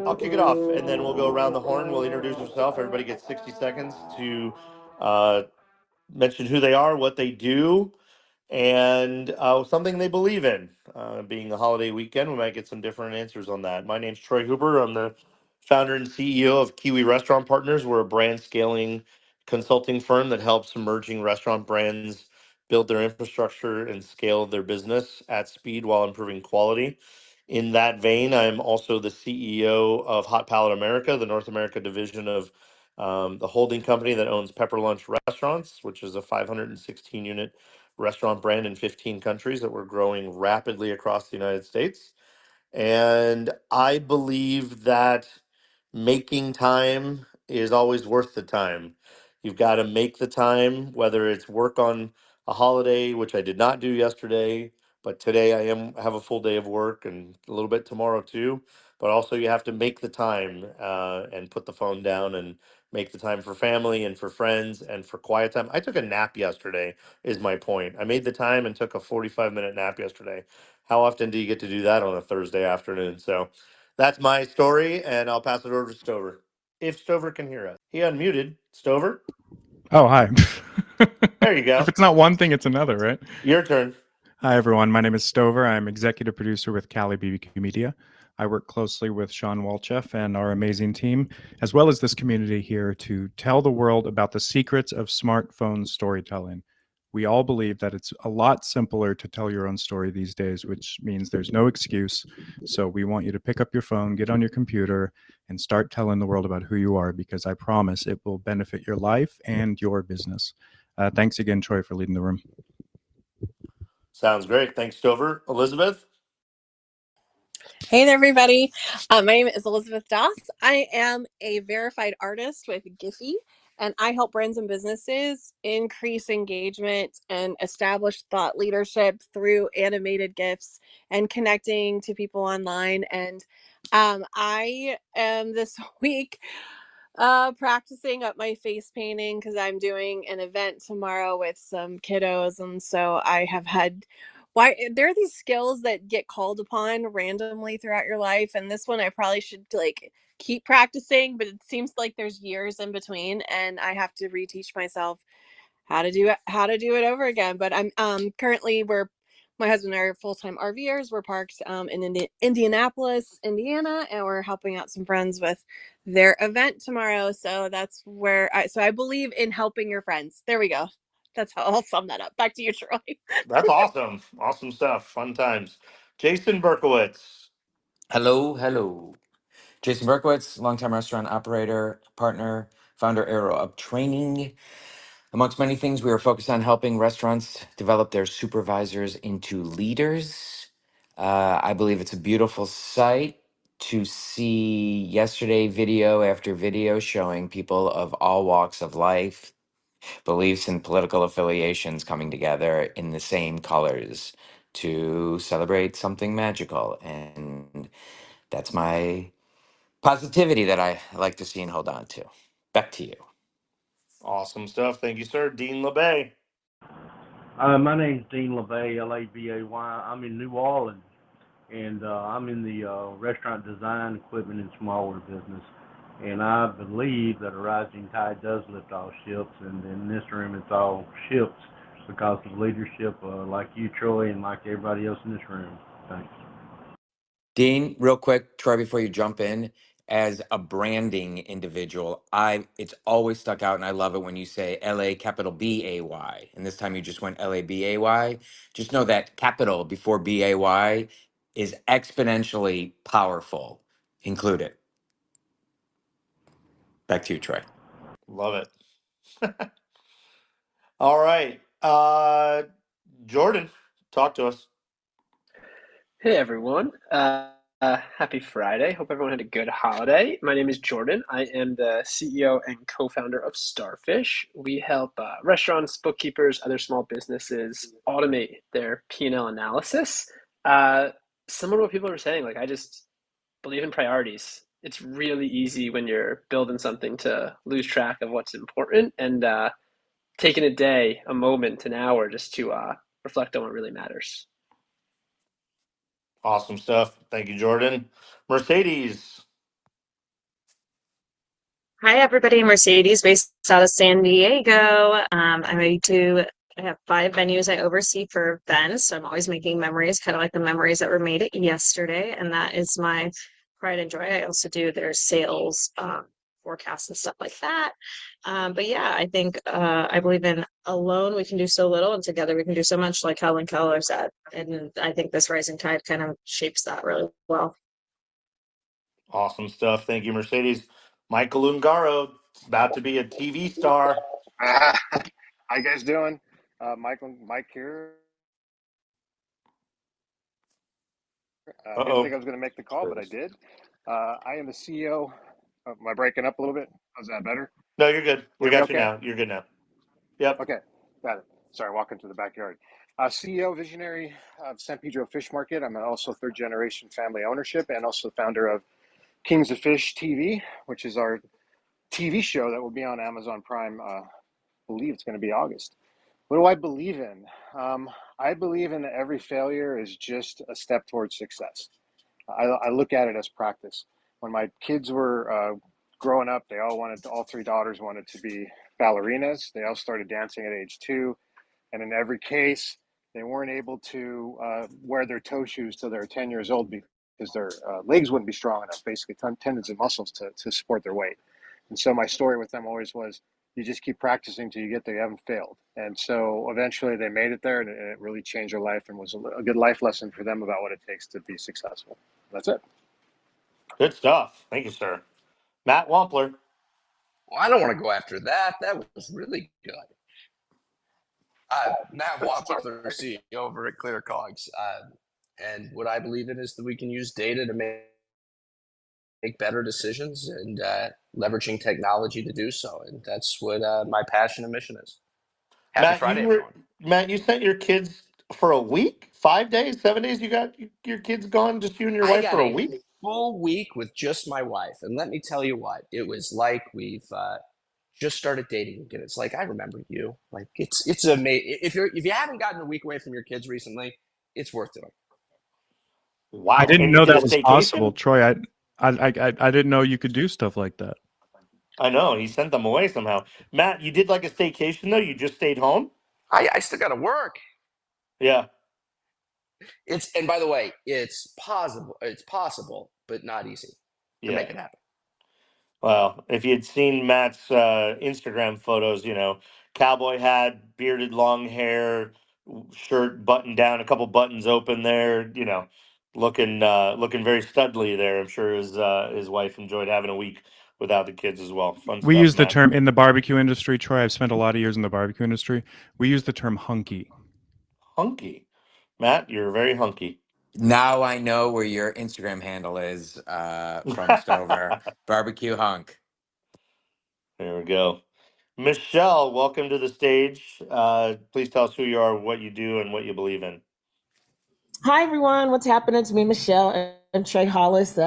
I'll kick it off, and then we'll go around the horn. We'll introduce ourselves. Everybody gets 60 seconds to uh, mention who they are, what they do, and something they believe in. Being a holiday weekend, we might get some different answers on that. My name's Troy Huber. I'm the founder and CEO of Kiwi Restaurant Partners. We're a brand scaling consulting firm that helps emerging restaurant brands build their infrastructure and scale their business at speed while improving quality. In that vein, I'm also the CEO of Hot Palate America, the North America division of the holding company that owns Pepper Lunch Restaurants, which is a 516 unit restaurant brand in 15 countries that we're growing rapidly across the United States. And I believe that making time is always worth the time. You've got to make the time, whether it's work on a holiday, which I did not do yesterday, but today I am have a full day of work and a little bit tomorrow too. But also you have to make the time and put the phone down and make the time for family and for friends and for quiet time. I took a nap yesterday, is my point. I made the time and took a 45-minute nap yesterday. How often do you get to do that on a Thursday afternoon? So that's my story, and I'll pass it over to Stover. If Stover can hear us. He unmuted. Stover, Oh, hi. there you If go. it's not one thing, it's another, right? Your turn. Hi, everyone. My name is Stover. I'm executive producer with Cali BBQ Media. I work closely with Sean Walchef and our amazing team, as well as this community here, to tell the world about the secrets of smartphone storytelling. We all believe that it's a lot simpler to tell your own story these days, which means there's no excuse. So we want you to pick up your phone, get on your computer, and start telling the world about who you are, because I promise it will benefit your life and your business. Thanks again, Troy, for leading the room. Sounds great. Thanks, Stover. Elizabeth? Hey there, everybody. My name is Elizabeth Doss. I am a verified artist with Giphy, and I help brands and businesses increase engagement and establish thought leadership through animated GIFs and connecting to people online. And I am this week practicing up my face painting because I'm doing an event tomorrow with some kiddos, and so I have had there are these skills that get called upon randomly throughout your life, and this one I probably should like keep practicing, but it seems like there's years in between and I have to reteach myself how to do it over again. But I'm currently we're my husband and I are full-time RVers. We're parked in Indianapolis, Indiana, and we're helping out some friends with their event tomorrow. So that's where I believe in helping your friends. There we go. That's how I'll sum that up. Back to you, Troy. That's awesome. Awesome stuff. Fun times. Jason Berkowitz. Hello, hello. Jason Berkowitz, longtime restaurant operator, partner, founder, Arrow Up Training. Amongst many things, we are focused on helping restaurants develop their supervisors into leaders. I believe it's a beautiful sight to see yesterday video after video showing people of all walks of life, beliefs, and political affiliations coming together in the same colors to celebrate something magical. And that's my positivity that I like to see and hold on to. Back to you. Awesome stuff. Thank you, sir. Dean LeBay. My name's Dean LaVay, Labay. I'm in New Orleans, and I'm in the restaurant design, equipment, and small order business. And I believe that a rising tide does lift all ships, and in this room it's all ships because of leadership like you, Troy, and like everybody else in this room. Thanks. Dean, real quick, Troy, before you jump in, as a branding individual, it's always stuck out, and I love it when you say LA capital BAY, and this time you just went LABAY. Just know that capital before BAY is exponentially powerful. Include it. Back to you, Troy. Love it. All right. Jordan, talk to us. Hey everyone. Happy Friday. Hope everyone had a good holiday. My name is Jordan. I am the CEO and co-founder of Starfish. We help restaurants, bookkeepers, other small businesses automate their P&L analysis. Similar to what people are saying, like I just believe in priorities. It's really easy when you're building something to lose track of what's important, and taking a day, a moment, an hour just to reflect on what really matters. Awesome stuff. Thank you, Jordan. Mercedes. Hi, everybody. Mercedes, based out of San Diego. I have 5 venues I oversee for events. So I'm always making memories, kind of like the memories that were made yesterday. And that is my pride and joy. I also do their sales forecasts and stuff like that. But yeah, I think I believe in alone we can do so little, and together we can do so much, like Helen Keller said. And I think this rising tide kind of shapes that really well. Awesome stuff. Thank you, Mercedes. Michael Ungaro, about to be a TV star. How you guys doing? Mike here. Didn't think I was going to make the call, but I did. I am the CEO. Am I breaking up a little bit? How's that better? No, you're good. We Hear me got you okay? now. You're good now. Yep. Okay, got it. Sorry, walking through the backyard. CEO visionary of San Pedro Fish Market. I'm also third generation family ownership and also founder of Kings of Fish TV, which is our TV show that will be on Amazon Prime. I believe it's going to be August. What do I believe in? I believe in that every failure is just a step towards success. I look at it as practice. When my kids were growing up, all 3 daughters wanted to be ballerinas. They all started dancing at age 2. And in every case, they weren't able to wear their toe shoes till they were 10 years old because their legs wouldn't be strong enough, basically tendons and muscles to support their weight. And so my story with them always was, you just keep practicing till you get there. You haven't failed. And so eventually they made it there, and it really changed their life and was a good life lesson for them about what it takes to be successful. That's it. Good stuff. Thank you, sir. Matt Wampler. Well, I don't want to go after that. That was really good. Matt Wampler, CEO over at Clear Cogs. And what I believe in is that we can use data to make better decisions and leveraging technology to do so. And that's what my passion and mission is. Happy Friday, everyone. Matt, you sent your kids for a week, 5 days, 7 days. You got your kids gone, just you and your I wife got for a a week. full week with just my wife. And let me tell you what, it was like we've just started dating again. It's like, I remember you. Like it's amazing. If you haven't gotten a week away from your kids recently, it's worth doing. Wow. I didn't And you know did that a was staycation? possible, Troy. I didn't know you could do stuff like that. I know. He sent them away somehow. Matt, you did like a staycation though? You just stayed home? I still got to work. Yeah. And by the way, it's possible, but not easy to make it happen. Well, if you'd seen Matt's Instagram photos, cowboy hat, bearded long hair, shirt buttoned down, a couple buttons open there, looking very studly there. I'm sure his wife enjoyed having a week without the kids as well. Fun We stuff, use the Matt. term in the barbecue industry, Troy. I've spent a lot of years in the barbecue industry. We use the term hunky. Hunky. Matt, you're very hunky. Now I know where your Instagram handle is from Stover. Barbecue Hunk. There we go. Michelle, welcome to the stage. Please tell us who you are, what you do, and what you believe in. Hi, everyone. What's happening to me, Michelle and Trey Hollis?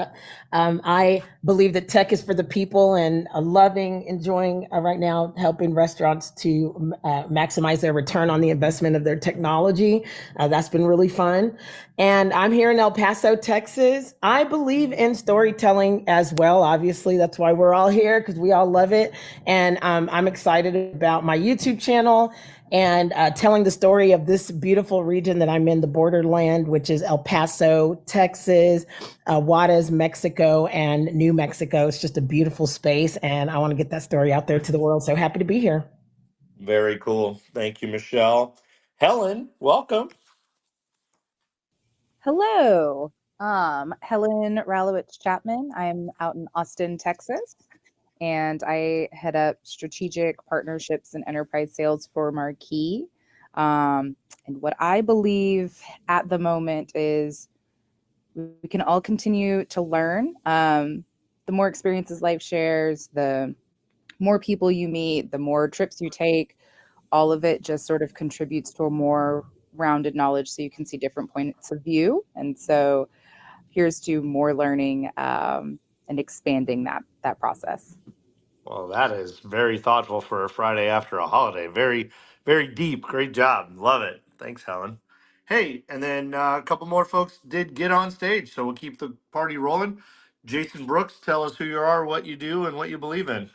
I believe that tech is for the people, and enjoying right now helping restaurants to maximize their return on the investment of their technology. That's been really fun. And I'm here in El Paso, Texas. I believe in storytelling as well. Obviously, that's why we're all here, because we all love it. And I'm excited about my YouTube channel and telling the story of this beautiful region that I'm in, the borderland, which is El Paso, Texas, Juarez, Mexico, and New Mexico. It's just a beautiful space, and I want to get that story out there to the world. So happy to be here. Very cool. Thank you, Michelle. Helen, welcome. Hello. Helen Ralowitz Chapman. I'm out in Austin, Texas, and I head up strategic partnerships and enterprise sales for Marquee. And what I believe at the moment is we can all continue to learn. The more experiences life shares, the more people you meet, the more trips you take, all of it just sort of contributes to a more rounded knowledge so you can see different points of view. And so here's to more learning and expanding that process. Well, that is very thoughtful for a Friday after a holiday. Very, very deep. Great job. Love it. Thanks, Helen. Hey, and then a couple more folks did get on stage, so we'll keep the party rolling. Jason Brooks, tell us who you are, what you do, and what you believe in.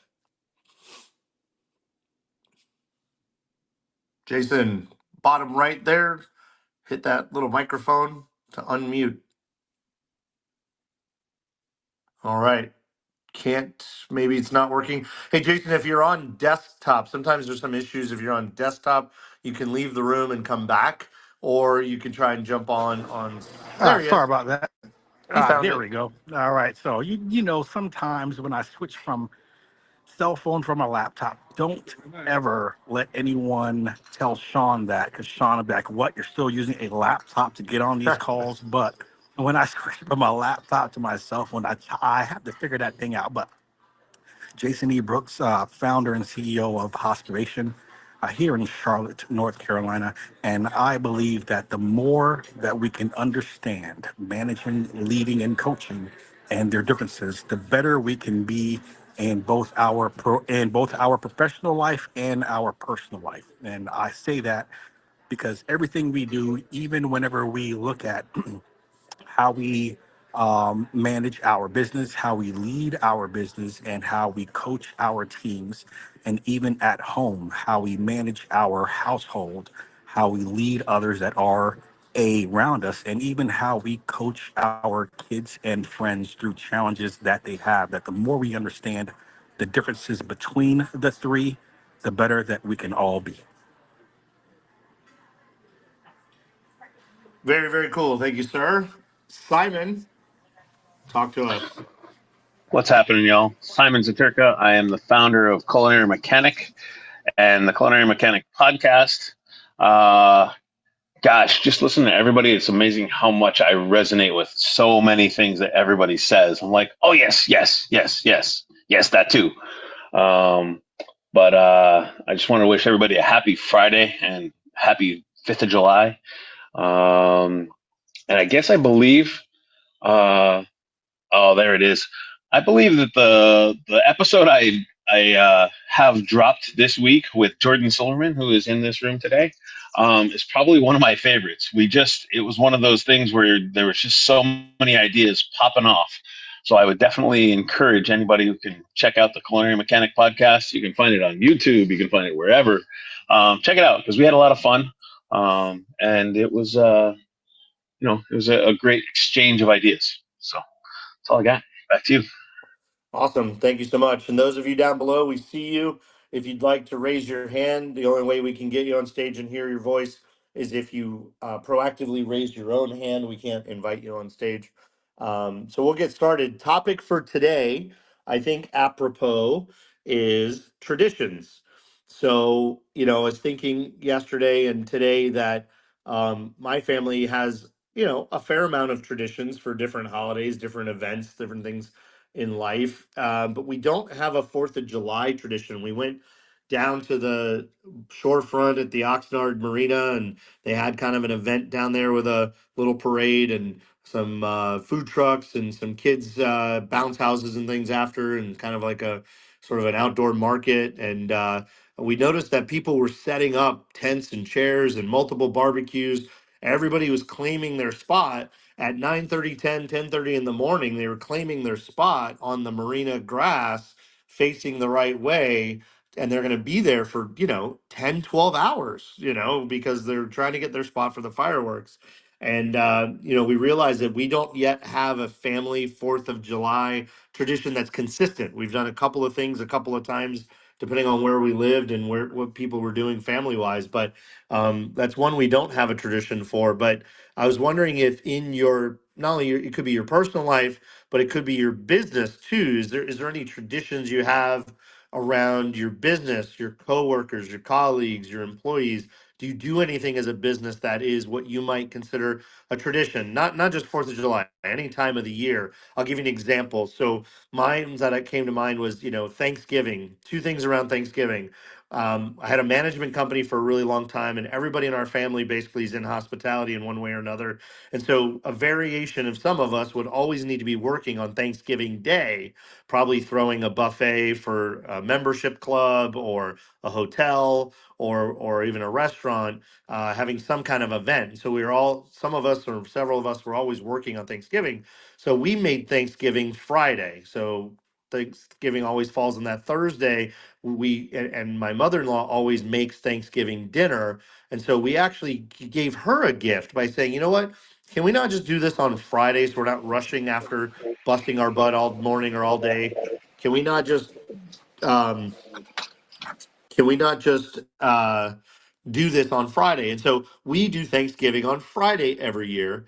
Jason, bottom right there, hit that little microphone to unmute. All right. Can't, maybe it's not working. Hey, Jason, if you're on desktop, sometimes there's some issues. If you're on desktop, you can leave the room and come back, or you can try and jump on. There he Sorry is. about that. He found There it. we go. All right. So you know sometimes when I switch from cell phone from a laptop, don't ever let anyone tell Sean that, because Sean will be like, "What? You're still using a laptop to get on these calls?" But when I switch from my laptop to my cell phone, I have to figure that thing out. But Jason E. Brooks, founder and CEO of Hospiration here in Charlotte, North Carolina. And I believe that the more that we can understand managing, leading, and coaching and their differences, the better we can be in both our professional life and our personal life. And I say that because everything we do, even whenever we look at how we manage our business, how we lead our business, and how we coach our teams, and even at home, how we manage our household, how we lead others that are around us, and even how we coach our kids and friends through challenges that they have. That the more we understand the differences between the three, the better that we can all be. Very, very cool. Thank you, sir. Simon, talk to us. What's happening, y'all? Simon Zaturka. I am the founder of Culinary Mechanic and the Culinary Mechanic podcast. Gosh, just listen to everybody. It's amazing how much I resonate with so many things that everybody says. I'm like, oh, yes, yes, yes, yes, yes, that too. But I just want to wish everybody a happy Friday and happy 5th of July. And I guess I believe oh, there it is. I believe that the episode I have dropped this week with Jordan Silverman, who is in this room today, is probably one of my favorites. It was one of those things where there was just so many ideas popping off. So I would definitely encourage anybody who can check out the Culinary Mechanic podcast. You can find it on YouTube. You can find it wherever. Check it out because we had a lot of fun, and it was it was a great exchange of ideas. So. That's all I got. Back to you. Awesome. Thank you so much. And those of you down below, we see you. If you'd like to raise your hand, the only way we can get you on stage and hear your voice is if you proactively raise your own hand. We can't invite you on stage. So we'll get started. Topic for today, I think apropos, is traditions. So, I was thinking yesterday and today that my family has, a fair amount of traditions for different holidays, different events, different things in life. But we don't have a Fourth of July tradition. We went down to the shorefront at the Oxnard Marina, and they had kind of an event down there with a little parade and some food trucks and some kids bounce houses and things after, and kind of like a sort of an outdoor market. And we noticed that people were setting up tents and chairs and multiple barbecues. Everybody was claiming their spot at 9:30, 10, 10:30 in the morning. They were claiming their spot on the marina grass facing the right way, and they're going to be there for 10, 12 hours, because they're trying to get their spot for the fireworks. And we realize that we don't yet have a family Fourth of July tradition that's consistent. We've done a couple of things a couple of times depending on where we lived and what people were doing family wise, but that's one we don't have a tradition for. But I was wondering if in your, not only it could be your personal life, but it could be your business too. Is there any traditions you have around your business, your coworkers, your colleagues, your employees? Do you do anything as a business that is what you might consider a tradition? Not just Fourth of July, any time of the year. I'll give you an example. So mine that I came to mind was, Thanksgiving. Two things around Thanksgiving. I had a management company for a really long time, and everybody in our family basically is in hospitality in one way or another. And so, a variation of some of us would always need to be working on Thanksgiving Day, probably throwing a buffet for a membership club or a hotel or even a restaurant, having some kind of event. So, some of us or several of us were always working on Thanksgiving. So, we made Thanksgiving Friday. So, Thanksgiving always falls on that Thursday, and my mother-in-law always makes Thanksgiving dinner. And so we actually gave her a gift by saying, you know what? Can we not just do this on Friday so we're not rushing after busting our butt all morning or all day? Can we not just um, do this on Friday? And so we do Thanksgiving on Friday every year.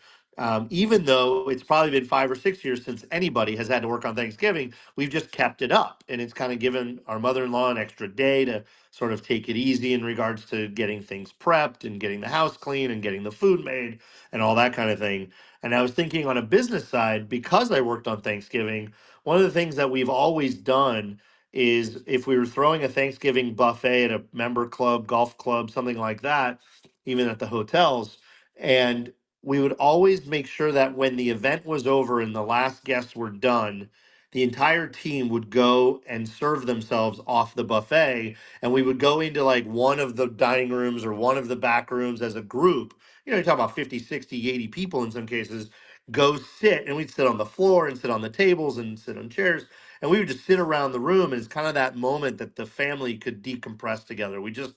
Even though it's probably been 5 or 6 years since anybody has had to work on Thanksgiving, we've just kept it up. And it's kind of given our mother in law an extra day to sort of take it easy in regards to getting things prepped and getting the house clean and getting the food made and all that kind of thing. And I was thinking on a business side, because I worked on Thanksgiving, one of the things that we've always done is if we were throwing a Thanksgiving buffet at a member club, golf club, something like that, even at the hotels, and we would always make sure that when the event was over and the last guests were done, the entire team would go and serve themselves off the buffet. And we would go into like one of the dining rooms or one of the back rooms as a group. You know, you talk about 50, 60, 80 people in some cases, go sit, and we'd sit on the floor and sit on the tables and sit on chairs, and we would just sit around the room, and it's kind of that moment that the family could decompress together. We just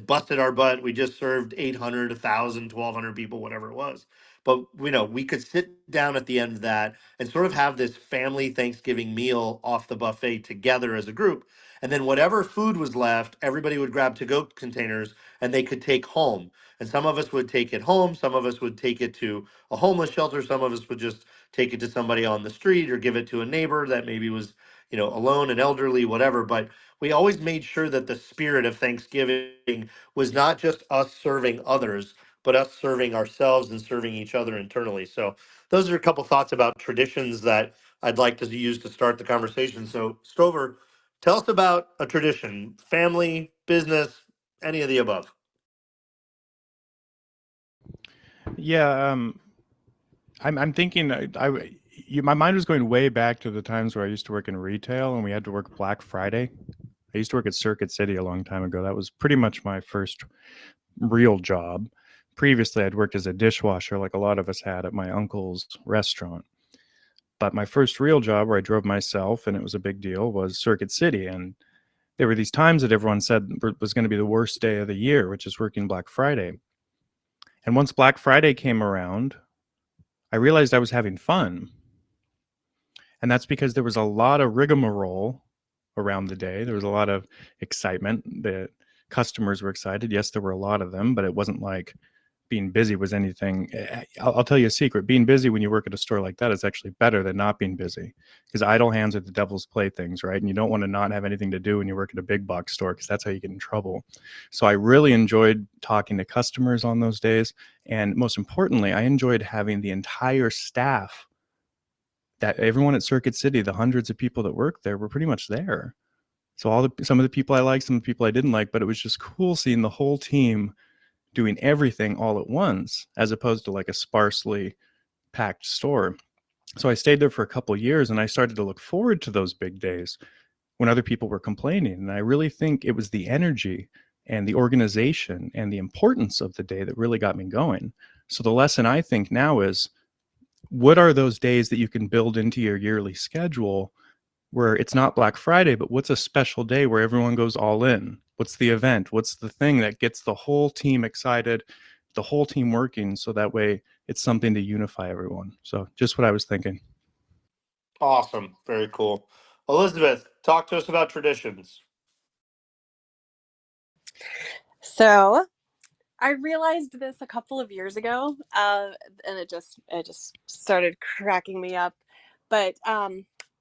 busted our butt. We just served 800, 1,000, 1,200 people, whatever it was. But we could sit down at the end of that and sort of have this family Thanksgiving meal off the buffet together as a group. And then whatever food was left, everybody would grab to-go containers and they could take home. And some of us would take it home, some of us would take it to a homeless shelter, some of us would just take it to somebody on the street or give it to a neighbor that maybe was, alone and elderly, whatever. But we always made sure that the spirit of Thanksgiving was not just us serving others, but us serving ourselves and serving each other internally. So those are a couple thoughts about traditions that I'd like to use to start the conversation. So Stover, tell us about a tradition, family, business, any of the above. Yeah, I'm thinking my mind was going way back to the times where I used to work in retail and we had to work Black Friday. I used to work at Circuit City a long time ago. That was pretty much my first real job. Previously, I'd worked as a dishwasher like a lot of us had at my uncle's restaurant. But my first real job where I drove myself and it was a big deal was Circuit City. And there were these times that everyone said was going to be the worst day of the year, which is working Black Friday. And once Black Friday came around, I realized I was having fun. And that's because there was a lot of rigmarole around the day. There was a lot of excitement. The customers were excited. Yes, there were a lot of them, but it wasn't like being busy was anything. I'll tell you a secret. Being busy when you work at a store like that is actually better than not being busy, because idle hands are the devil's playthings, right? And you don't want to not have anything to do when you work at a big box store, because that's how you get in trouble. So I really enjoyed talking to customers on those days. And most importantly, I enjoyed having the entire staff, that everyone at Circuit City, the hundreds of people that worked there, were pretty much there. So some of the people I liked, some of the people I didn't like, but it was just cool seeing the whole team doing everything all at once, as opposed to like a sparsely packed store. So I stayed there for a couple of years and I started to look forward to those big days when other people were complaining. And I really think it was the energy and the organization and the importance of the day that really got me going. So the lesson I think now is, what are those days that you can build into your yearly schedule where it's not Black Friday, but what's a special day where everyone goes all in? What's the event? What's the thing that gets the whole team excited, the whole team working, so that way it's something to unify everyone? So just what I was thinking. Awesome. Very cool. Elizabeth, talk to us about traditions. So I realized this a couple of years ago, and it just started cracking me up. But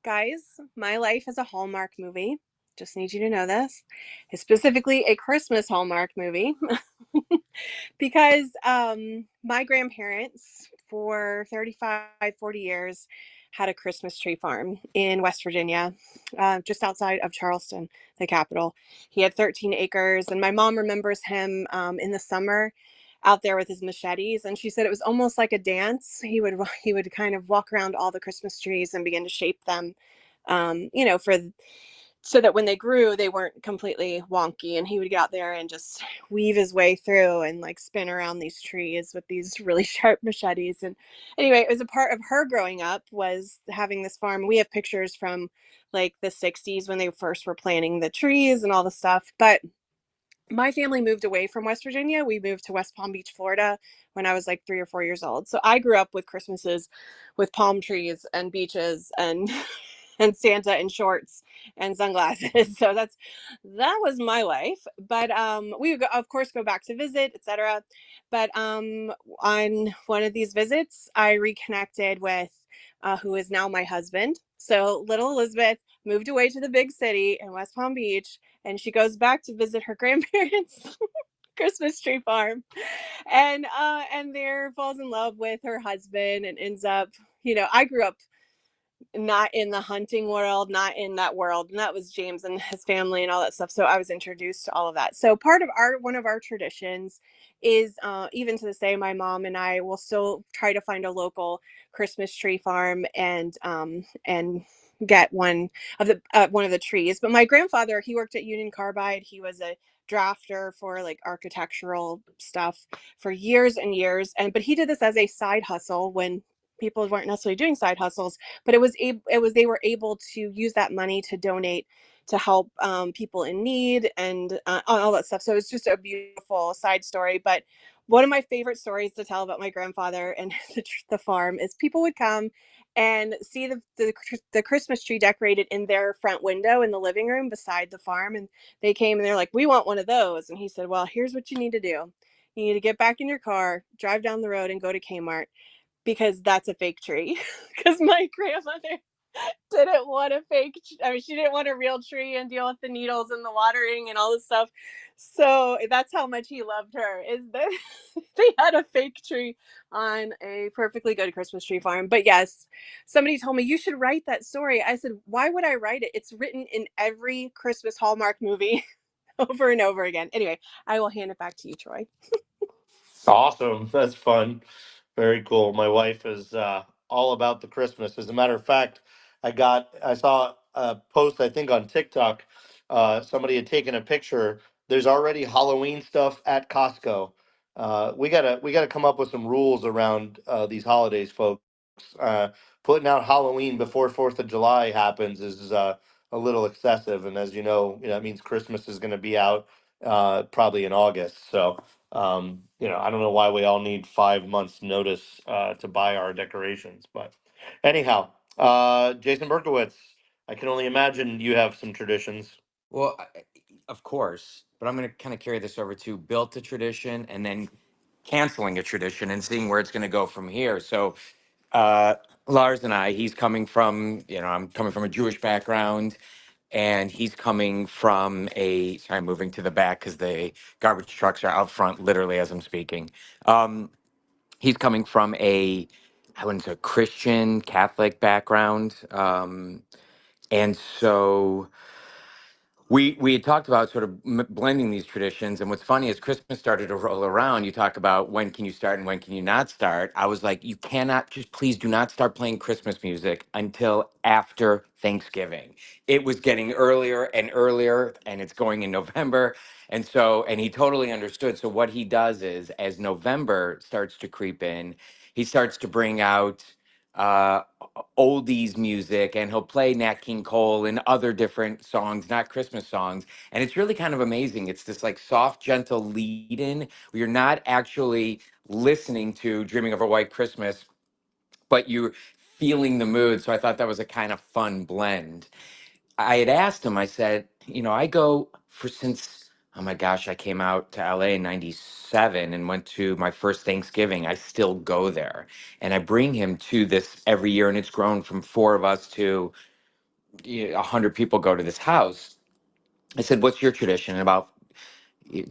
guys, my life is a Hallmark movie. Just need you to know this. It's specifically a Christmas Hallmark movie. Because my grandparents for 35, 40 years had a Christmas tree farm in West Virginia, just outside of Charleston, the capital. He had 13 acres, and my mom remembers him in the summer out there with his machetes, and she said it was almost like a dance. He would kind of walk around all the Christmas trees and begin to shape them, for so that when they grew, they weren't completely wonky. And he would get out there and just weave his way through and like spin around these trees with these really sharp machetes. And anyway, it was a part of her growing up was having this farm. We have pictures from like the 60s when they first were planting the trees and all the stuff. But my family moved away from West Virginia. We moved to West Palm Beach, Florida when I was like 3 or 4 years old. So I grew up with Christmases with palm trees and beaches and and Santa in shorts and sunglasses. So that was my life. But we would of course go back to visit, etc. But on one of these visits, I reconnected with who is now my husband. So little Elizabeth moved away to the big city in West Palm Beach, and she goes back to visit her grandparents' Christmas tree farm, and there falls in love with her husband and ends up. I grew up not in the hunting world, not in that world. And that was James and his family and all that stuff. So I was introduced to all of that. So part of one of our traditions is even to this day, my mom and I will still try to find a local Christmas tree farm and get one of the trees. But my grandfather, he worked at Union Carbide. He was a drafter for like architectural stuff for years and years. But he did this as a side hustle when people weren't necessarily doing side hustles, but they were able to use that money to donate to help people in need and all that stuff. So it's just a beautiful side story. But one of my favorite stories to tell about my grandfather and the farm is people would come and see the Christmas tree decorated in their front window in the living room beside the farm, and they came and they're like, "We want one of those." And he said, "Well, here's what you need to do. You need to get back in your car, drive down the road, and go to Kmart, because that's a fake tree." Because my grandmother didn't want a fake. I mean, she didn't want a real tree and deal with the needles and the watering and all this stuff. So that's how much he loved her. Is that they had a fake tree on a perfectly good Christmas tree farm. But yes, somebody told me you should write that story. I said, why would I write it? It's written in every Christmas Hallmark movie over and over again. Anyway, I will hand it back to you, Troy. Awesome. That's fun. Very cool. My wife is all about the Christmas. As a matter of fact, I saw a post, I think on TikTok. Somebody had taken a picture. There's already Halloween stuff at Costco. We gotta come up with some rules around these holidays, folks. Uh, Putting out Halloween before Fourth of July happens is a little excessive, and as that means Christmas is going to be out probably in August. So I don't know why we all need 5 months notice to buy our decorations, but anyhow, Jason Berkowitz, I can only imagine you have some traditions. Well, of course, but I'm going to kind of carry this over to built a tradition and then canceling a tradition and seeing where it's going to go from here. So, uh, Lars and he's coming from, I'm coming from a Jewish background, and he's coming from sorry, I'm moving to the back because the garbage trucks are out front, literally as I'm speaking. He's coming from I wouldn't say Christian Catholic background. And so we had talked about sort of blending these traditions, and what's funny is Christmas started to roll around. You talk about when can you start and when can you not start. I was like, you cannot, just please do not start playing Christmas music until after Thanksgiving. It was getting earlier and earlier, and it's going in November. And he totally understood. So what he does is, as November starts to creep in, he starts to bring out uh oldies music, and he'll play Nat King Cole and other different songs, not Christmas songs. And it's really kind of amazing. It's this like soft, gentle lead in where you're not actually listening to Dreaming of a White Christmas, but you're feeling the mood. So I thought that was a kind of fun blend. I had asked him, I said, I go since, oh my gosh, I came out to LA in 97 and went to my first Thanksgiving. I still go there. And I bring him to this every year. And it's grown from 4 of us to 100 people go to this house. I said, what's your tradition? And about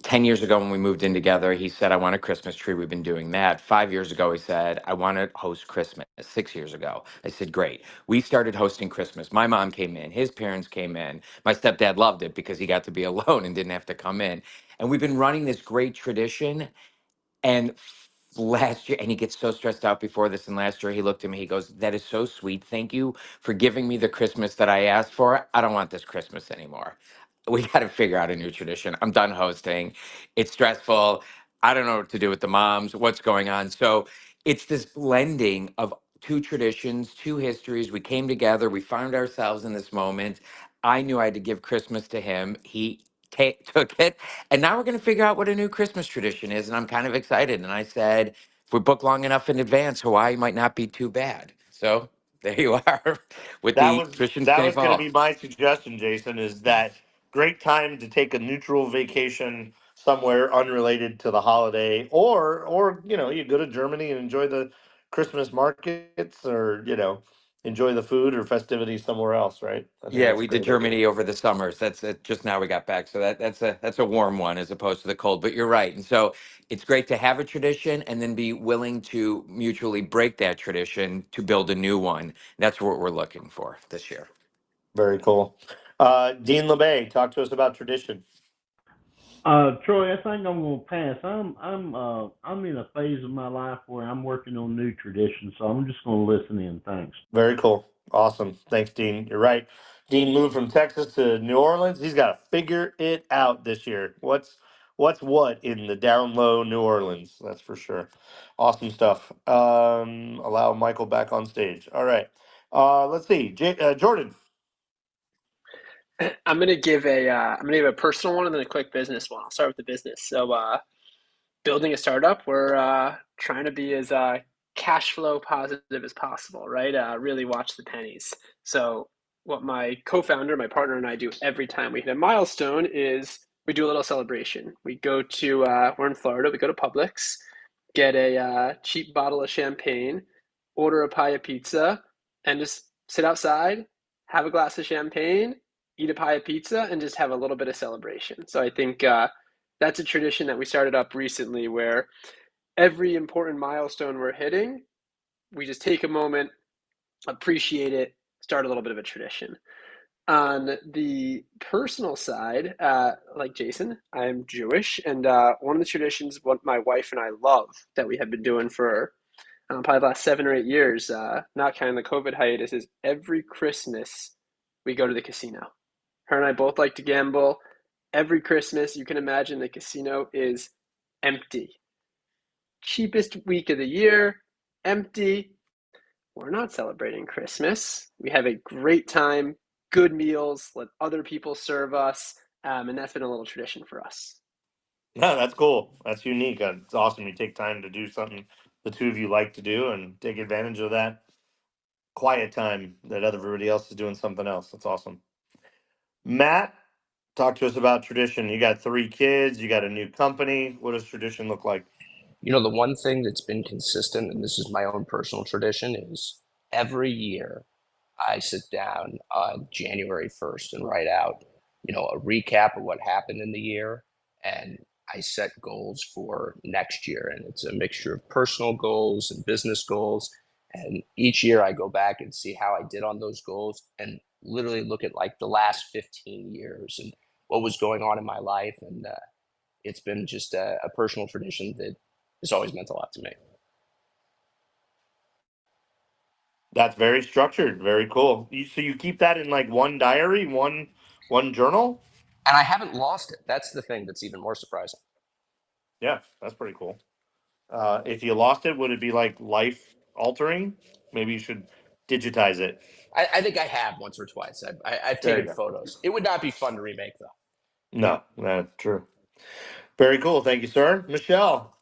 10 years ago when we moved in together, he said, I want a Christmas tree. We've been doing that. 5 years ago, he said, I want to host Christmas. 6 years ago, I said, great. We started hosting Christmas. My mom came in. His parents came in. My stepdad loved it because he got to be alone and didn't have to come in. And we've been running this great tradition. And last year, and he gets so stressed out before this, and last year he looked at me, he goes, "That is so sweet. Thank you for giving me the Christmas that I asked for. I don't want this Christmas anymore. We got to figure out a new tradition. I'm done hosting. It's stressful. I don't know what to do with the moms. What's going on?" So it's this blending of two traditions, two histories. We came together. We found ourselves in this moment. I knew I had to give Christmas to him. He took it. And now we're going to figure out what a new Christmas tradition is. And I'm kind of excited. And I said, if we book long enough in advance, Hawaii might not be too bad. So there you are with That the was traditions that can was going to be evolve. my suggestion, Jason. Is that great time to take a neutral vacation somewhere unrelated to the holiday, or you go to Germany and enjoy the Christmas markets, or enjoy the food or festivities somewhere else. Right? I think Yeah, that's a we did great idea. Germany over the summers. That's it. Just now we got back, so that's a warm one as opposed to the cold. But you're right, and so it's great to have a tradition and then be willing to mutually break that tradition to build a new one. That's what we're looking for this year. Very cool. Dean LeBay, talk to us about tradition. Troy, I think I'm gonna pass. I'm in a phase of my life where I'm working on new traditions, so I'm just gonna listen in. Thanks. Very cool. Awesome. Thanks, Dean. You're right. Dean moved from Texas to New Orleans. He's got to figure it out this year. What's what in the down low New Orleans? That's for sure. Awesome stuff. Allow Michael back on stage. All right. Let's see. Jordan. I'm gonna give a personal one and then a quick business one. I'll start with the business. So building a startup, we're trying to be as cash flow positive as possible, right? Really watch the pennies. So what my co-founder, my partner, and I do every time we hit a milestone is we do a little celebration. We go to we're in Florida. We go to Publix, get a cheap bottle of champagne, order a pie of pizza, and just sit outside, have a glass of champagne, eat a pie of pizza, and just have a little bit of celebration. So I think that's a tradition that we started up recently where every important milestone we're hitting, we just take a moment, appreciate it, start a little bit of a tradition. On the personal side, like Jason, I'm Jewish, and one of the traditions what my wife and I love that we have been doing for probably the last 7 or 8 years, not counting the COVID hiatus, is every Christmas we go to the casino. Her and I both like to gamble. Every Christmas, you can imagine the casino is empty. Cheapest week of the year, empty. We're not celebrating Christmas. We have a great time, good meals, let other people serve us, and that's been a little tradition for us. Yeah, that's cool. That's unique. It's awesome. You take time to do something the two of you like to do and take advantage of that quiet time that everybody else is doing something else. That's awesome. Matt, talk to us about tradition. You got 3 kids, you got a new company. What does tradition look like? The one thing that's been consistent, and this is my own personal tradition, is every year I sit down on January 1st and write out, a recap of what happened in the year, and I set goals for next year. And it's a mixture of personal goals and business goals. And each year I go back and see how I did on those goals and literally look at like the last 15 years and what was going on in my life. And it's been just a personal tradition that has always meant a lot to me. That's very structured. Very cool. So you keep that in like one diary, one journal? And I haven't lost it. That's the thing that's even more surprising. Yeah, that's pretty cool. If you lost it, would it be like life altering? Maybe you should digitize it. I think I have once or twice. I've There you taken go. photos. It would not be fun to remake, though. No, that's true. Very cool. Thank you, sir. Michelle.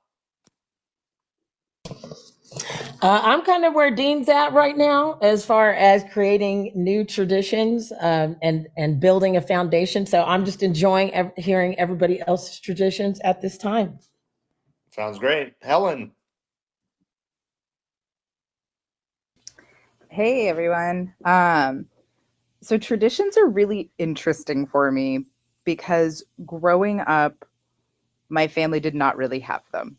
I'm kind of where Dean's at right now, as far as creating new traditions and building a foundation. So I'm just enjoying hearing everybody else's traditions at this time. Sounds great. Helen. Hey everyone. So traditions are really interesting for me because growing up, my family did not really have them.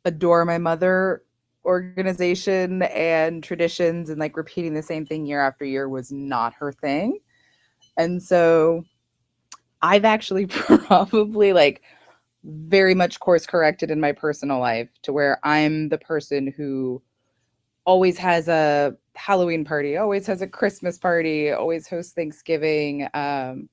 Adore my mother organization and traditions and like repeating the same thing year after year was not her thing. And so I've actually probably like very much course corrected in my personal life to where I'm the person who always has a Halloween party, always has a Christmas party, always hosts Thanksgiving. And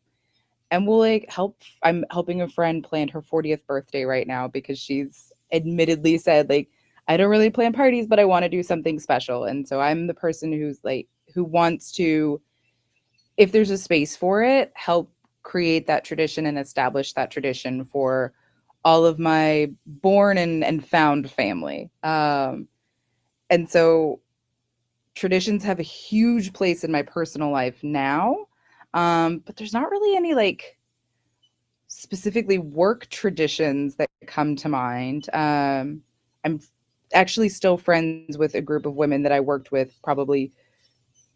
we'll like help. I'm helping a friend plan her 40th birthday right now because she's admittedly said, like, I don't really plan parties, but I want to do something special. And so I'm the person who's like, who wants to, if there's a space for it, help create that tradition and establish that tradition for all of my born and found family. And so traditions have a huge place in my personal life now. But there's not really any like specifically work traditions that come to mind. I'm actually still friends with a group of women that I worked with probably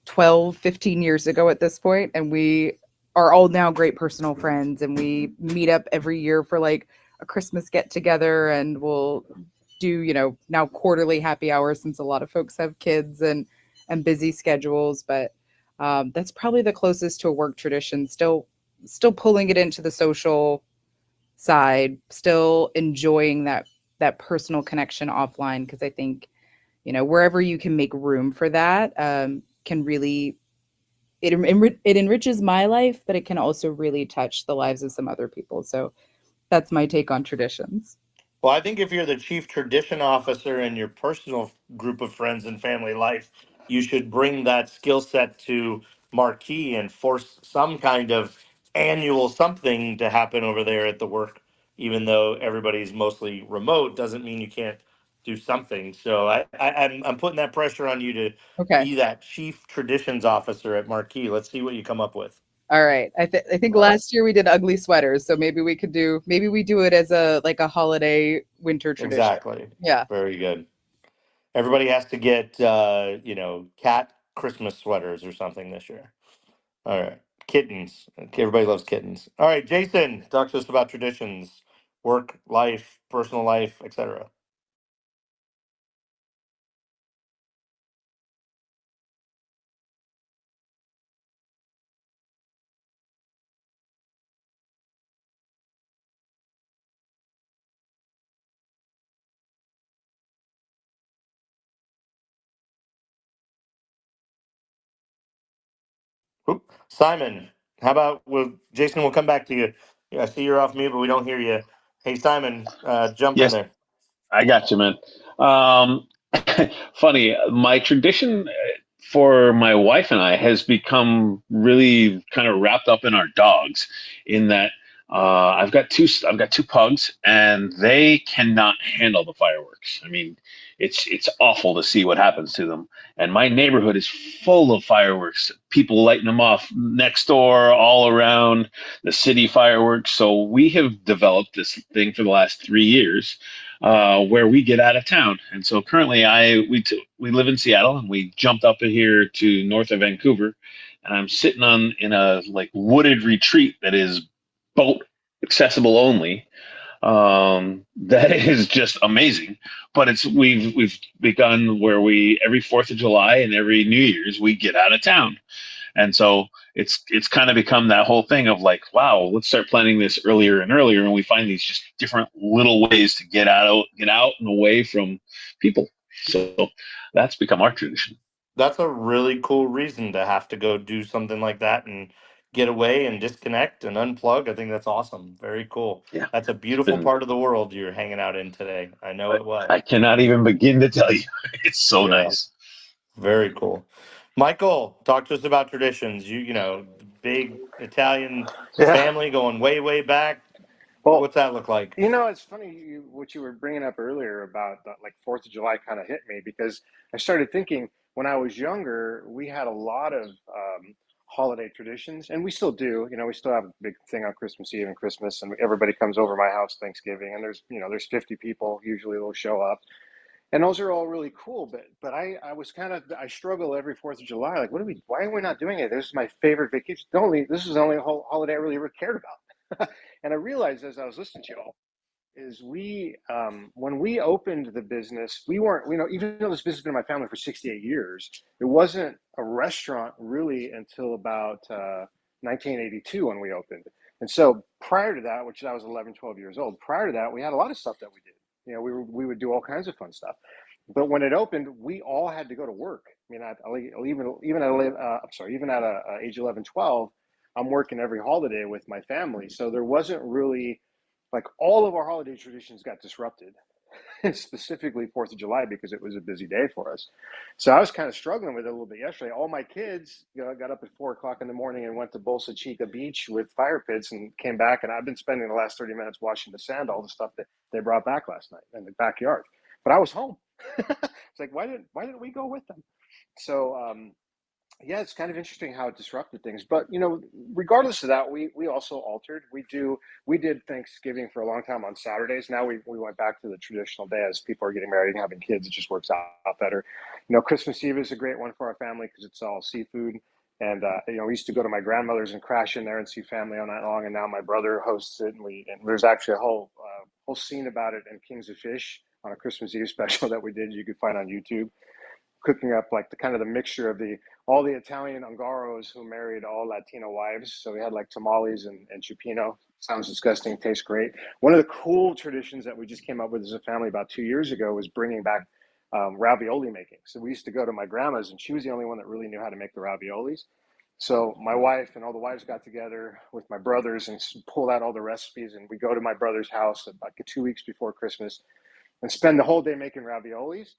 12, 15 years ago at this point, and we are all now great personal friends, and we meet up every year for like a Christmas get together, and we'll do, you know, now quarterly happy hours since a lot of folks have kids and busy schedules. But that's probably the closest to a work tradition. Still pulling it into the social side, still enjoying that personal connection offline, because I think, you know, wherever you can make room for that can really, it enriches my life, but it can also really touch the lives of some other people. So that's my take on traditions. Well, I think if you're the chief tradition officer in your personal group of friends and family life, you should bring that skill set to Marquee and force some kind of annual something to happen over there at the work. Even though everybody's mostly remote, doesn't mean you can't do something. So I'm putting that pressure on you to Okay. be that chief traditions officer at Marquee. Let's see what you come up with. All right. I think All right. last year we did ugly sweaters, so maybe we do it as a like a holiday winter tradition. Exactly. Yeah. Very good. Everybody has to get cat Christmas sweaters or something this year. All right. Kittens. Okay, everybody loves kittens. All right, Jason, talk to us about traditions, work, life, personal life, etc. Oop. Simon, how about Jason, we'll come back to you. Yeah, I see you're off mute, but we don't hear you. Hey, Simon, jump in Yes, there. I got you, man. Um, funny, my tradition for my wife and I has become really kind of wrapped up in our dogs. In that, I've got two pugs, and they cannot handle the fireworks. I mean, it's awful to see what happens to them. And my neighborhood is full of fireworks. People lighting them off next door, all around the city fireworks. So we have developed this thing for the last 3 years where we get out of town. And so currently, we live in Seattle, and we jumped up here to north of Vancouver, and I'm sitting on in a like wooded retreat that is boat accessible only. That is just amazing. But we've begun where we every 4th of July and every New Year's we get out of town. And so it's kind of become that whole thing of like, wow, let's start planning this earlier and earlier, and we find these just different little ways to get out and away from people. So that's become our tradition. That's a really cool reason to have to go do something like that and get away and disconnect and unplug. I think that's awesome. Very cool. Yeah, That's a it's beautiful been. part of the world you're hanging out in today. I know it I well. cannot even begin to tell you. It's so Yeah, nice. very cool. Michael, talk to us about traditions. Big Italian Yeah. family going way, way back. Well, What's that look like? it's funny what you were bringing up earlier about like 4th of July kind of hit me because I started thinking when I was younger, we had a lot of holiday traditions, and we still do. We still have a big thing on Christmas Eve and Christmas, and everybody comes over my house Thanksgiving, and there's 50 people usually will show up, and those are all really cool. But I was I struggle every 4th of July. Like, why are we not doing it? This is my favorite vacation. This is the only whole holiday I really ever cared about. And I realized as I was listening to you all is when we opened the business, we weren't, even though this business has been in my family for 68 years, it wasn't a restaurant really until about 1982 when we opened. And so prior to that, which I was 11, 12 years old, prior to that, we had a lot of stuff that we did. You know, we would do all kinds of fun stuff. But when it opened, we all had to go to work. I mean, even at age 11, 12, I'm working every holiday with my family. So there wasn't really like all of our holiday traditions got disrupted, specifically 4th of July, because it was a busy day for us. So I was kind of struggling with it a little bit yesterday. All my kids, you know, got up at 4 o'clock in the morning and went to Bolsa Chica Beach with fire pits and came back. And I've been spending the last 30 minutes washing the sand, all the stuff that they brought back last night in the backyard. But I was home. It's like, why didn't we go with them? So yeah, it's kind of interesting how it disrupted things. But you know, regardless of that, we also altered. We did Thanksgiving for a long time on Saturdays. Now we went back to the traditional day as people are getting married and having kids. It just works out better. You know, Christmas Eve is a great one for our family because it's all seafood. And you know, we used to go to my grandmother's and crash in there and see family all night long. And now my brother hosts it, and there's actually a whole scene about it in Kings of Fish on a Christmas Eve special that we did. You could find on YouTube, cooking up like the kind of the mixture of all the Italian Ungaros who married all Latino wives. So we had like tamales and chupino. Sounds disgusting, tastes great. One of the cool traditions that we just came up with as a family about 2 years ago was bringing back ravioli making. So we used to go to my grandma's, and she was the only one that really knew how to make the raviolis. So my wife and all the wives got together with my brothers and pulled out all the recipes, and we go to my brother's house like 2 weeks before Christmas and spend the whole day making raviolis.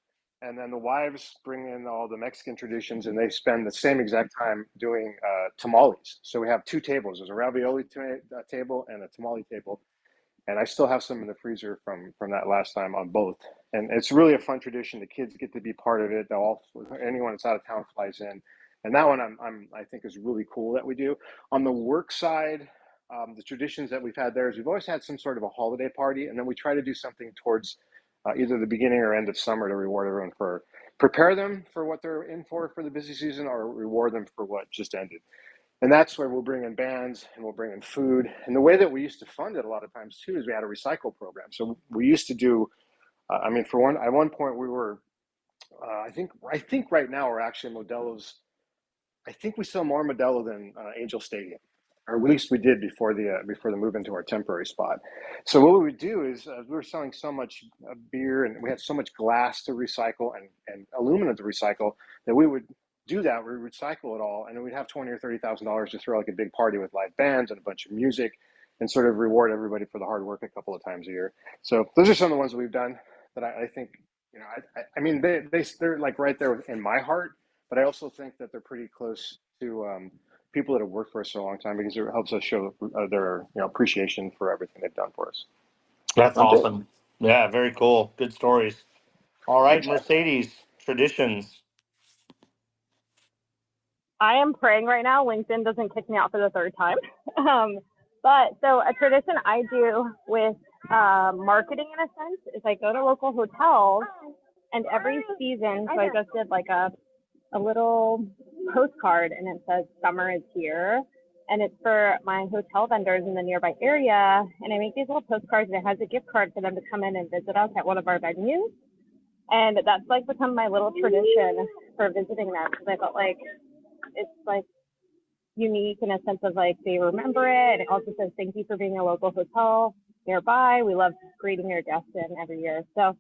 And then the wives bring in all the Mexican traditions, and they spend the same exact time doing tamales. So we have two tables. There's a ravioli table and a tamale table. And I still have some in the freezer from that last time on both. And it's really a fun tradition. The kids get to be part of it. Anyone that's out of town flies in. And that one I think is really cool that we do. On the work side, the traditions that we've had there is we've always had some sort of a holiday party, and then we try to do something towards either the beginning or end of summer to reward everyone prepare them for what they're in for the busy season, or reward them for what just ended. And that's where we'll bring in bands and we'll bring in food. And the way that we used to fund it a lot of times too is we had a recycle program. So we used to do, at one point we were, I think right now we're actually Modelo's. I think we sell more Modelo than Angel Stadium, or at least we did before the move into our temporary spot. So what we would do is we were selling so much beer, and we had so much glass to recycle and aluminum to recycle, that we would do that. We would recycle it all, and then we'd have $20,000 or $30,000 to throw like a big party with live bands and a bunch of music, and sort of reward everybody for the hard work a couple of times a year. So those are some of the ones that we've done that I think, you know, I mean, they're like right there in my heart, but I also think that they're pretty close to people that have worked for us for a long time, because it helps us show their appreciation for everything they've done for us. That's That's it. awesome. Yeah, very cool. Good stories. All right, Thanks. Mercedes, traditions. I am praying right now LinkedIn doesn't kick me out for the third time. But so a tradition I do with marketing in a sense is I go to local hotels, and every season, so I just did like a little postcard, and it says summer is here, and it's for my hotel vendors in the nearby area. And I make these little postcards, and it has a gift card for them to come in and visit us at one of our venues. And that's like become my little tradition for visiting them, because I felt like it's like unique in a sense of like they remember it. And it also says thank you for being a local hotel nearby. We love greeting your guests in every year. So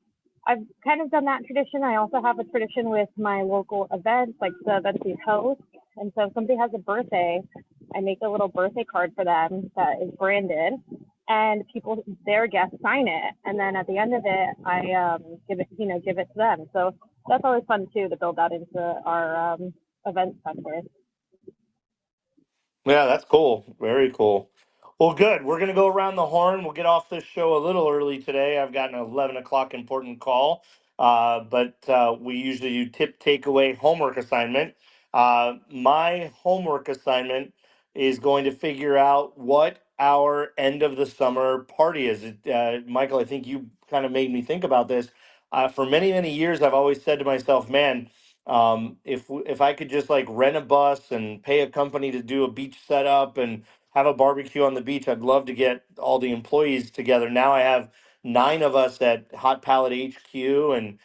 I've kind of done that tradition. I also have a tradition with my local events, like the events we host. And so if somebody has a birthday, I make a little birthday card for them that is branded, and people, their guests, sign it. And then at the end of it, I give it to them. So that's always fun too, to build that into our event sector. Yeah, that's cool. Very cool. Well, good. We're going to go around the horn. We'll get off this show a little early today. I've got an 11 o'clock important call, but we usually do tip takeaway homework assignment. My homework assignment is going to figure out what our end of the summer party is. Michael, I think you kind of made me think about this. For many, many years, I've always said to myself, man, if I could just like rent a bus and pay a company to do a beach setup and have a barbecue on the beach, I'd love to get all the employees together. Now I have 9 of us at Hot Pallet HQ, and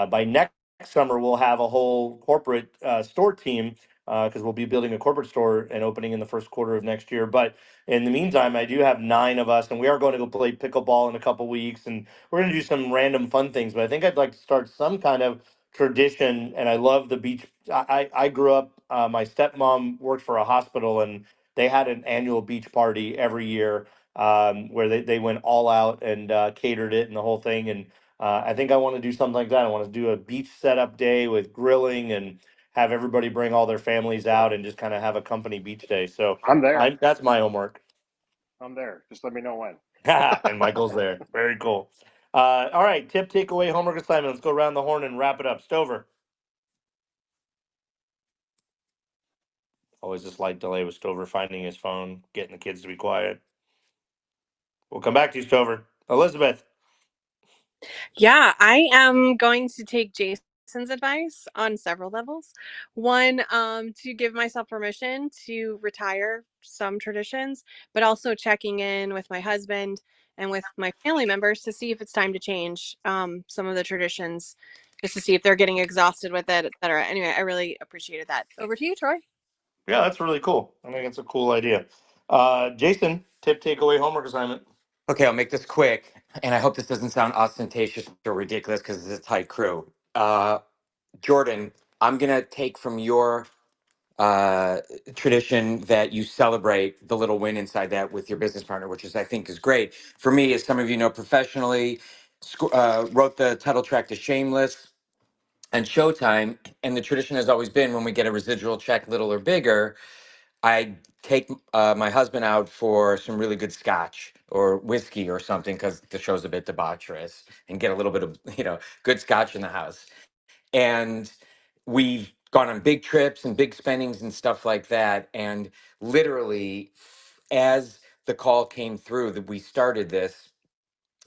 by next summer we'll have a whole corporate store team because we'll be building a corporate store and opening in the first quarter of next year. But in the meantime, I do have 9 of us, and we are going to go play pickleball in a couple weeks, and we're going to do some random fun things. But I think I'd like to start some kind of tradition. And I love the beach. I grew up. My stepmom worked for a hospital, and they had an annual beach party every year, where they went all out and catered it and the whole thing. And I think I want to do something like that. I want to do a beach setup day with grilling and have everybody bring all their families out and just kind of have a company beach day. So I'm there. that's my homework. I'm there. Just let me know when. And Michael's there. Very cool. All right, tip, takeaway, homework assignment. Let's go around the horn and wrap it up. Stover. Always a slight delay with Stover finding his phone, getting the kids to be quiet. We'll come back to you, Stover. Elizabeth. Yeah, I am going to take Jason's advice on several levels. One, to give myself permission to retire some traditions, but also checking in with my husband and with my family members to see if it's time to change some of the traditions, just to see if they're getting exhausted with it, et cetera. Anyway, I really appreciated that. Over to you, Troy. Yeah, that's really cool. I think it's a cool idea. Jason, tip, takeaway, homework assignment. Okay, I'll make this quick, and I hope this doesn't sound ostentatious or ridiculous because it's a tight crew. Jordan, I'm gonna take from your tradition that you celebrate the little win inside that with your business partner, which is I think is great. For me, as some of you know, professionally, wrote the title track to Shameless and Showtime, and the tradition has always been when we get a residual check, little or bigger, I take my husband out for some really good scotch or whiskey or something because the show's a bit debaucherous, and get a little bit of good scotch in the house. And we've gone on big trips and big spendings and stuff like that. And literally, as the call came through that we started this,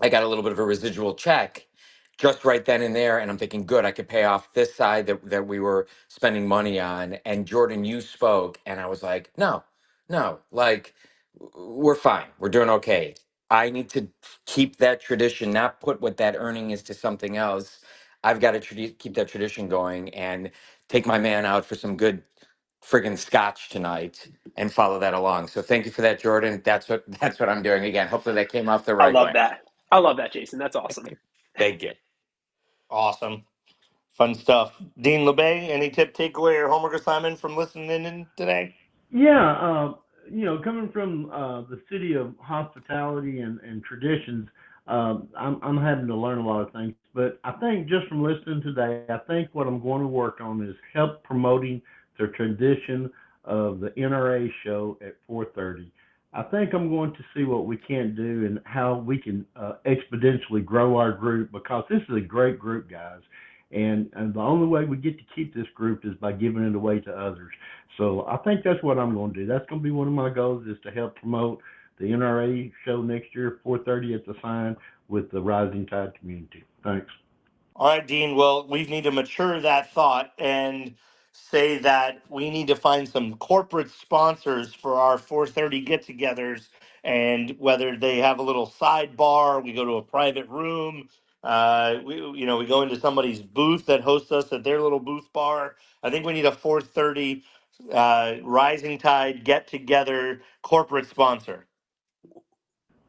I got a little bit of a residual check just right then and there. And I'm thinking, good, I could pay off this side that we were spending money on. And Jordan, you spoke, and I was like, no, like, we're fine. We're doing okay. I need to keep that tradition, not put what that earning is to something else. I've got to keep that tradition going and take my man out for some good friggin' scotch tonight and follow that along. So thank you for that, Jordan. That's what I'm doing again. Hopefully that came off the I right love way. that. I love that, Jason. That's awesome. Thank you. Awesome. Fun stuff. Dean LeBay, any tip, takeaway, or homework assignment from listening in today? Yeah, coming from the city of hospitality and traditions, I'm having to learn a lot of things. But I think just from listening today, I think what I'm going to work on is help promoting the tradition of the NRA show at 4:30. I think I'm going to see what we can do and how we can exponentially grow our group, because this is a great group, guys. And the only way we get to keep this group is by giving it away to others. So I think that's what I'm going to do. That's going to be one of my goals, is to help promote the NRA show next year, 4:30 at the Sign, with the Rising Tide community. Thanks. All right, Dean. Well, we need to mature that thought and say that we need to find some corporate sponsors for our 4:30 get-togethers, and whether they have a little sidebar, we go to a private room, we go into somebody's booth that hosts us at their little booth bar. I think we need a 4:30 Rising Tide get-together corporate sponsor.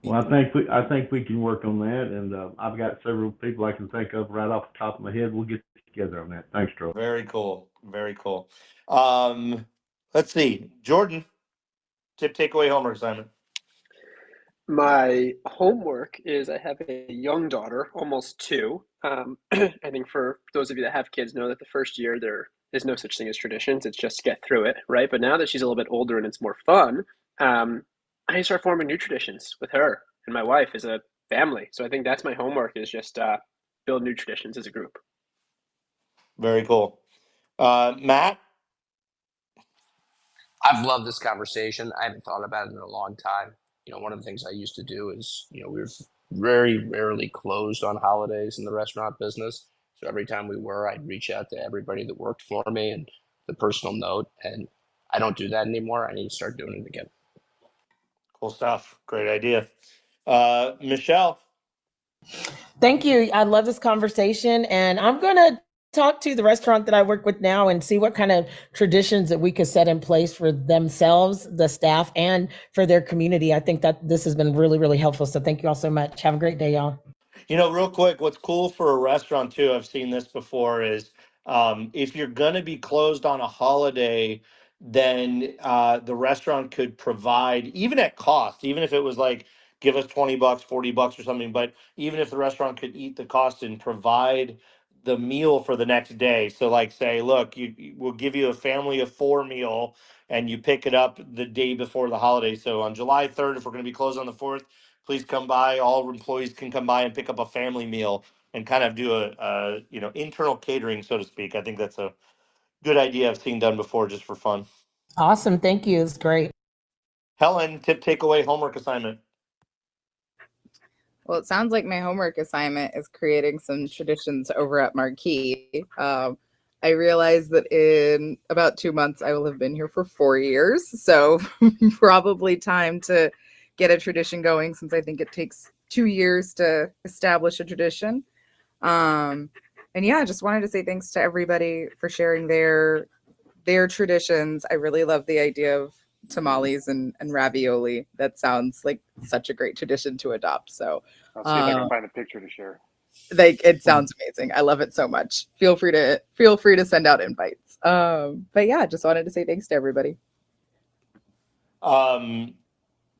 Well, I think we can work on that, and I've got several people I can think of right off the top of my head. We'll get together on that. Thanks, Troy. Very cool. Very cool. Let's see. Jordan, tip, takeaway, homework assignment. My homework is I have a young daughter, almost 2. I think for those of you that have kids know that the first year there is no such thing as traditions. It's just get through it, right? But now that she's a little bit older and it's more fun, I need to start forming new traditions with her and my wife as a family. So I think that's my homework, is just build new traditions as a group. Very cool. Matt? I've loved this conversation. I haven't thought about it in a long time. One of the things I used to do is, we were very rarely closed on holidays in the restaurant business. So every time we were, I'd reach out to everybody that worked for me and the personal note. And I don't do that anymore. I need to start doing it again. Cool stuff. Great idea. Michelle? Thank you. I love this conversation, and I'm going to talk to the restaurant that I work with now and see what kind of traditions that we could set in place for themselves, the staff, and for their community. I think that this has been really, really helpful. So thank you all so much. Have a great day, y'all. You know, real quick, what's cool for a restaurant too, I've seen this before, is if you're going to be closed on a holiday, then the restaurant could provide, even at cost, even if it was like, give us 20 bucks, 40 bucks or something, but even if the restaurant could eat the cost and provide the meal for the next day. So like say, look, we'll give you a family of four meal and you pick it up the day before the holiday. So on July 3rd, if we're going to be closed on the 4th, please come by. All employees can come by and pick up a family meal and kind of do a internal catering, so to speak. I think that's a good idea I've seen done before just for fun. Awesome. Thank you. It's great. Helen, tip takeaway homework assignment. Well, it sounds like my homework assignment is creating some traditions over at Marquee. I realize that in about 2 months, I will have been here for 4 years. So probably time to get a tradition going, since I think it takes 2 years to establish a tradition. And yeah, I just wanted to say thanks to everybody for sharing their traditions. I really love the idea of tamales and ravioli. That sounds like such a great tradition to adopt. So I'll see if I can find a picture to share. like, it sounds amazing. I love it so much. Feel free to send out invites. But yeah, just wanted to say thanks to everybody.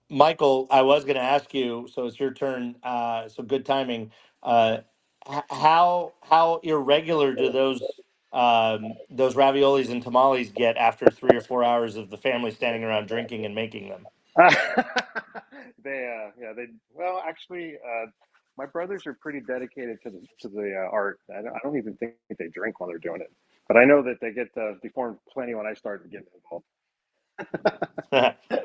Michael, I was going to ask you, so it's your turn. So good timing. How irregular do those raviolis and tamales get after 3 or 4 hours of the family standing around drinking and making them? Well, actually, my brothers are pretty dedicated to the art. I don't even think they drink while they're doing it, but I know that they formed plenty when I started getting involved.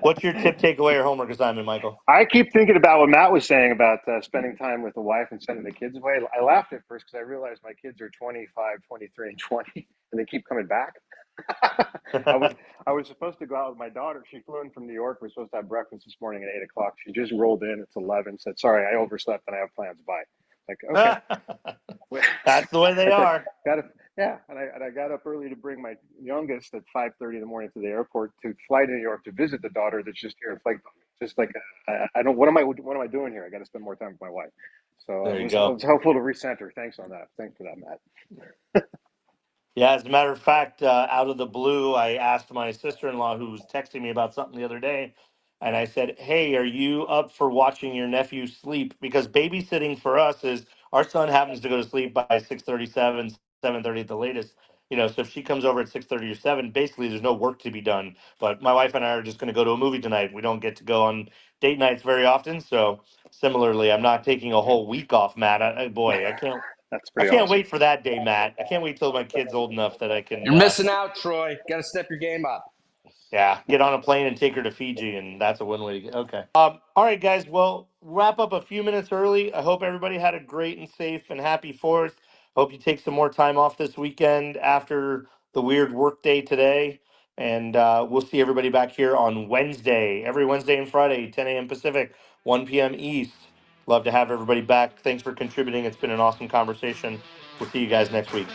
What's your tip, takeaway, or homework assignment, Michael? I keep thinking about what Matt was saying about spending time with the wife and sending the kids away. I laughed at first because I realized my kids are 25, 23, and 20, and they keep coming back. I was supposed to go out with my daughter. She flew in from New York. We are supposed to have breakfast this morning at 8 o'clock. She just rolled in. It's 11. Said, "Sorry, I overslept and I have plans." Bye. Like, okay. That's the way they are. And I got up early to bring my youngest at 5:30 in the morning to the airport to fly to New York to visit the daughter that's just here in Flake. Just like I don't. What am I doing here? I got to spend more time with my wife. So it was helpful to recenter. Thanks on that. Thanks for that, Matt. Yeah, as a matter of fact, out of the blue, I asked my sister-in-law, who was texting me about something the other day, and I said, "Hey, are you up for watching your nephew sleep?" Because babysitting for us is our son happens to go to sleep by 6:37, 7:30 at the latest. So if she comes over at 6:30 or 7, basically there's no work to be done. But my wife and I are just going to go to a movie tonight. We don't get to go on date nights very often, so similarly, I'm not taking a whole week off, Matt. I can't. That's I pretty can't awesome. wait for that day, Matt. I can't wait till my kid's old enough that I can. You're missing out, Troy. Got to step your game up. Yeah, get on a plane and take her to Fiji, and that's a one way to get. Okay. All right, guys. Well, wrap up a few minutes early. I hope everybody had a great and safe and happy 4th. Hope you take some more time off this weekend after the weird work day today. And we'll see everybody back here on Wednesday, every Wednesday and Friday, 10 a.m. Pacific, 1 p.m. East. Love to have everybody back. Thanks for contributing. It's been an awesome conversation. We'll see you guys next week.